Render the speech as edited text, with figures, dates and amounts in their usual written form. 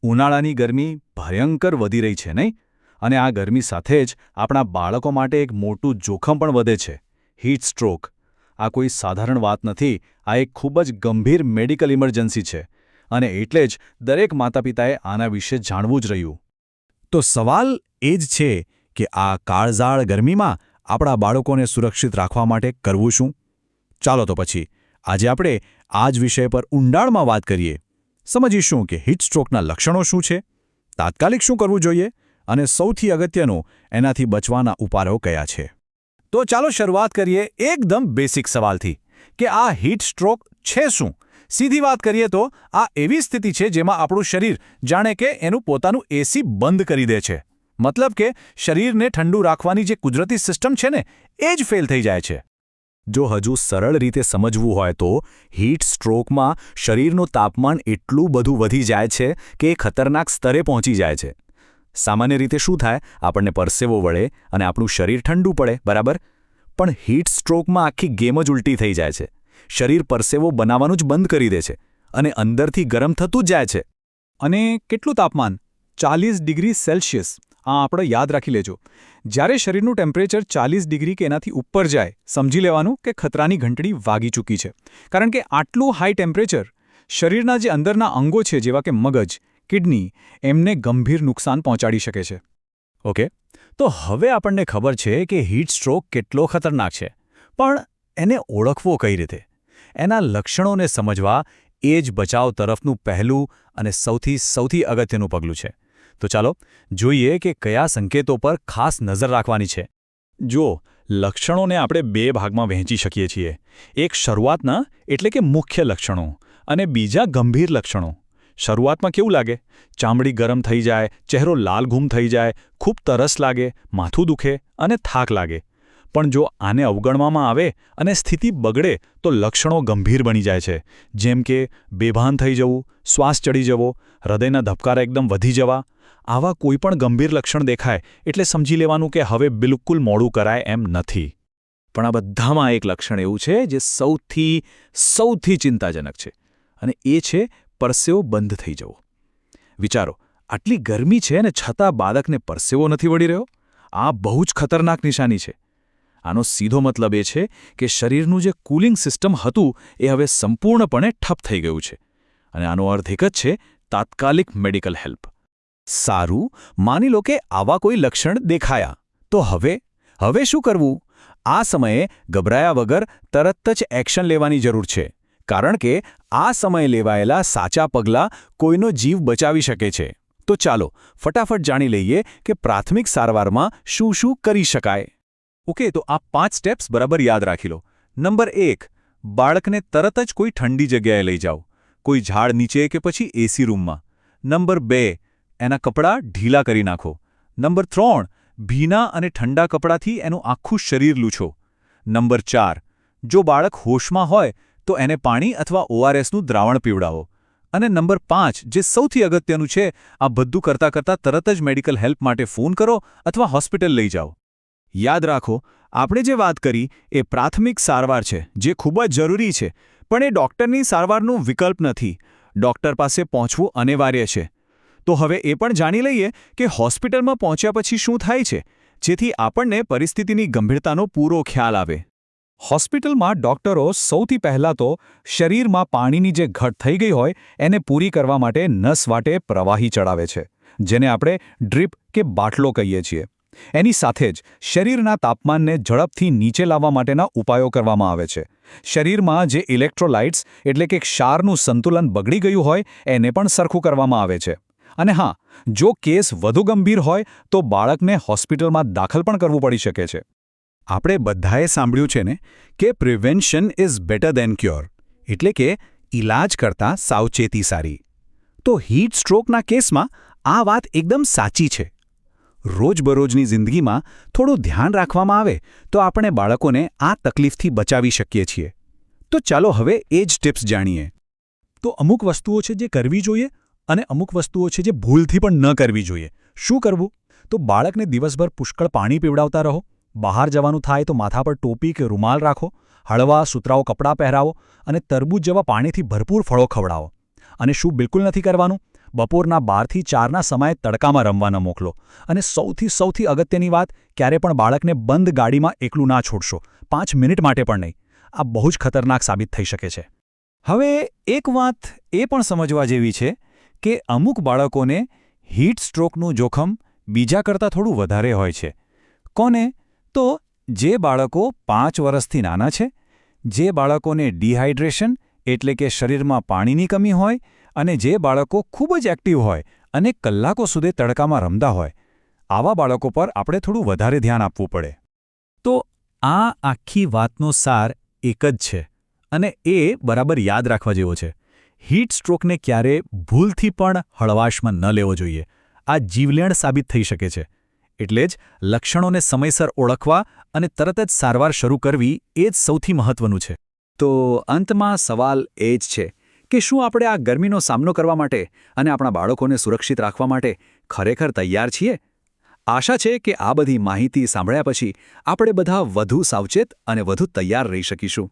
ઉનાળાની ગરમી ભયંકર વધી રહી છે નહીં? અને આ ગરમી સાથે જ આપણા બાળકો માટે એક મોટું જોખમ પણ વધે છે, હીટ સ્ટ્રોક. આ કોઈ સાધારણ વાત નથી, આ એક ખૂબ જ ગંભીર મેડિકલ ઇમરજન્સી છે અને એટલે જ દરેક માતાપિતાએ આના વિશે જાણવું જ રહ્યું. તો સવાલ એ જ છે કે આ કાળઝાળ ગરમીમાં આપણા બાળકોને સુરક્ષિત રાખવા માટે કરવું શું? ચાલો તો પછી આજે આપણે આ જ વિષય પર ઊંડાણમાં વાત કરીએ. સમજીશું કે હીટ સ્ટ્રોકના લક્ષણો શું છે, તાત્કાલિક શું કરવું જોઈએ અને સૌથી અગત્યનું એનાથી બચવાના ઉપાયો કયા છે. તો ચાલો શરૂઆત કરીએ એકદમ બેસિક સવાલથી કે આ હીટ સ્ટ્રોક છે શું? સીધી વાત કરીએ તો આ એવી સ્થિતિ છે જેમાં આપણું શરીર જાણે કે એનું પોતાનું એસી બંધ કરી દે છે. મતલબ કે શરીરને ઠંડુ રાખવાની જે કુદરતી સિસ્ટમ છે ને એ જ ફેલ થઈ જાય છે. જો હજુ સરળ રીતે સમજવું હોય તો હીટ સ્ટ્રોકમાં શરીરનું તાપમાન એટલું બધું વધી જાય છે કે એ ખતરનાક સ્તરે પહોંચી જાય છે. સામાન્ય રીતે શું થાય, આપણને પરસેવો વળે અને આપણું શરીર ઠંડુ પડે, બરાબર? પણ હીટ સ્ટ્રોકમાં આખી ગેમ જ ઉલટી થઈ જાય છે. શરીર પરસેવો બનાવવાનું જ બંધ કરી દે છે અને અંદરથી ગરમ થતું જ જાય છે. અને કેટલું તાપમાન? 40 ડિગ્રી સેલ્સિયસ. આ આપણે યાદ રાખી લેજો. જ્યારે શરીરનું ટેમ્પરેચર 40 ડિગ્રી કે એનાથી ઉપર જાય, સમજી લેવાનું કે ખતરાની ઘંટડી વાગી ચૂકી છે. કારણ કે આટલું હાઈ ટેમ્પરેચર શરીરના જે અંદરના અંગો છે જેવા કે મગજ, કિડની, એમને ગંભીર નુકસાન પહોંચાડી શકે છે. ઓકે, તો હવે આપણને ખબર છે કે હીટ સ્ટ્રોક કેટલો ખતરનાક છે, પણ એને ઓળખવો કઈ રીતે? એના લક્ષણોને સમજવા એ જ બચાવ તરફનું પહેલું અને સૌથી અગત્યનું પગલું છે. તો ચાલો જોઈએ કે કયા સંકેતો પર ખાસ નજર રાખવાની છે. જો લક્ષણોને આપણે બે ભાગમાં વહેંચી શકીએ છીએ. એક શરૂઆતના એટલે કે મુખ્ય લક્ષણો અને બીજા ગંભીર લક્ષણો. શરૂઆતમાં કેવું લાગે? ચામડી ગરમ થઈ જાય, ચહેરો લાલઘૂમ થઈ જાય, ખૂબ તરસ લાગે, માથું દુખે અને થાક લાગે. પણ જો આને અવગણવામાં આવે અને સ્થિતિ બગડે તો લક્ષણો ગંભીર બની જાય છે. જેમ કે બેભાન થઈ જવું, શ્વાસ ચડી જવો, હૃદયના ધબકારા એકદમ વધી જવા. આવા કોઈ પણ ગંભીર લક્ષણ દેખાય એટલે સમજી લેવાનું કે હવે બિલકુલ મોડું કરાય એમ નથી. પણ આ બધામાં એક લક્ષણ એવું છે જે સૌથી ચિંતાજનક છે અને એ છે પરસેવો બંધ થઈ જવો. વિચારો, આટલી ગરમી છે ને છતાં બાળકને પરસેવો નથી વળી રહ્યો. આ બહુ જ ખતરનાક નિશાની છે. આનો સીધો મતલબ એ છે કે શરીરનું જે કૂલિંગ સિસ્ટમ હતું એ હવે સંપૂર્ણપણે ઠપ થઈ ગયું છે અને આનો અર્થ એક જ છે, તાત્કાલિક મેડિકલ હેલ્પ. સારું, માની લો કે આવા કોઈ લક્ષણ દેખાયા, તો હવે શું કરવું? આ સમયે ગભરાયા વગર તરત જ એક્શન લેવાની જરૂર છે, કારણ કે આ સમયે લેવાયેલા સાચા પગલાં કોઈનો જીવ બચાવી શકે છે. તો ચાલો ફટાફટ જાણી લઈએ કે પ્રાથમિક સારવારમાં શું કરી શકાય. ઓકે, તો આ 5 સ્ટેપ્સ બરાબર યાદ રાખી લો. નંબર 1, બાળકને તરત જ કોઈ ઠંડી જગ્યાએ લઈ જાઓ, કોઈ ઝાડ નીચે કે પછી એસી રૂમમાં. નંબર 2, એના કપડાં ઢીલા કરી નાખો. નંબર 3, ભીના અને ઠંડા કપડાથી એનું આખું શરીર લૂછો. નંબર 4, જો બાળક હોશમાં હોય તો એને પાણી અથવા ORSનું દ્રાવણ પીવડાવો. અને નંબર 5, જે સૌથી અગત્યનું છે, આ બધું કરતાં તરત જ મેડિકલ હેલ્પ માટે ફોન કરો અથવા હોસ્પિટલ લઈ જાઓ. યાદ રાખો, આપણે જે વાત કરી એ પ્રાથમિક સારવાર છે, જે ખૂબ જ જરૂરી છે, પણ એ ડૉક્ટરની સારવારનું વિકલ્પ નથી. ડૉક્ટર પાસે પહોંચવું અનિવાર્ય છે. તો હવે એ પણ જાણી લઈએ કે હોસ્પિટલમાં પહોંચ્યા પછી શું થાય છે, જેથી આપણને પરિસ્થિતિની ગંભીરતાનો પૂરો ખ્યાલ આવે. હોસ્પિટલમાં ડૉક્ટરો સૌથી પહેલાં તો શરીરમાં પાણીની જે ઘટ થઈ ગઈ હોય એને પૂરી કરવા માટે નસ વાટે પ્રવાહી ચડાવે છે, જેને આપણે ડ્રીપ કે બાટલો કહીએ છીએ. એની સાથે જ શરીરના તાપમાનને ઝડપથી નીચે લાવવા માટેના ઉપાયો કરવામાં આવે છે. શરીરમાં જે ઇલેક્ટ્રોલાઇટ્સ એટલે કે ક્ષારનું સંતુલન બગડી ગયું હોય એને પણ સરખું કરવામાં આવે છે. અને હા, જો કેસ વધુ ગંભીર હોય તો બાળકને હોસ્પિટલમાં દાખલ પણ કરવું પડી શકે છે. આપણે બધાએ સાંભળ્યું છે ને કે prevention is better than cure, એટલે કે ઈલાજ કરતાં સાવચેતી સારી. તો હીટ સ્ટ્રોકના કેસમાં આ વાત એકદમ સાચી છે. રોજબરોજની જિંદગીમાં થોડું ધ્યાન રાખવામાં આવે તો આપણે બાળકોને આ તકલીફથી બચાવી શકીએ છીએ. તો ચાલો હવે એ જ ટિપ્સ જાણીએ. તો અમુક વસ્તુઓ છે જે કરવી જોઈએ અને અમુક વસ્તુઓ છે જે ભૂલથી પણ ન કરવી જોઈએ. શું કરવું? તો બાળકને દિવસભર પુષ્કળ પાણી પીવડાવતા રહો. બહાર જવાનું થાય તો માથા પર ટોપી કે રૂમાલ રાખો. હળવા સુતરાઉ કપડાં પહેરાવો અને તરબૂચ જેવા પાણીથી ભરપૂર ફળો ખવડાવો. અને શું બિલકુલ નથી કરવાનું? બપોરના 12થી 4ના સમયે તડકામાં રમવા ન મોકલો. અને સૌથી અગત્યની વાત, ક્યારે પણ બાળકને બંધ ગાડીમાં એકલું ના છોડશો, 5 મિનિટ માટે પણ નહીં. આ બહુ જ ખતરનાક સાબિત થઈ શકે છે. હવે એક વાત એ પણ સમજવા જેવી છે કે અમુક બાળકોને હીટ સ્ટ્રોકનું જોખમ બીજા કરતાં થોડું વધારે હોય છે. કોને? તો જે બાળકો 5 વર્ષથી નાના છે, જે બાળકોને ડિહાઇડ્રેશન એટલે કે શરીરમાં પાણીની કમી હોય, અને જે બાળકો ખૂબ જ એક્ટિવ હોય અને કલાકો સુધી તડકામાં રમતા હોય, આવા બાળકો પર આપણે થોડું વધારે ધ્યાન આપવું પડે. તો આ આખી વાતનો સાર એક જ છે, અને એ બરાબર યાદ રાખવા જેવો છે. હીટ સ્ટ્રોકને ક્યારે ભૂલથી પણ હળવાશમાં ન લેવો જોઈએ. આ જીવલેણ સાબિત થઈ શકે છે. એટલે જ લક્ષણોને સમયસર ઓળખવા અને તરત જ સારવાર શરૂ કરવી એ જ સૌથી મહત્વનું છે. તો અંતમાં સવાલ એ જ છે કે શું આપણે આ ગરમીનો સામનો કરવા માટે અને આપણા બાળકોને સુરક્ષિત રાખવા માટે ખરેખર તૈયાર છીએ? આશા છે કે આ બધી માહિતી સાંભળ્યા પછી આપણે બધા વધુ સાવચેત અને વધુ તૈયાર રહી શકીશું.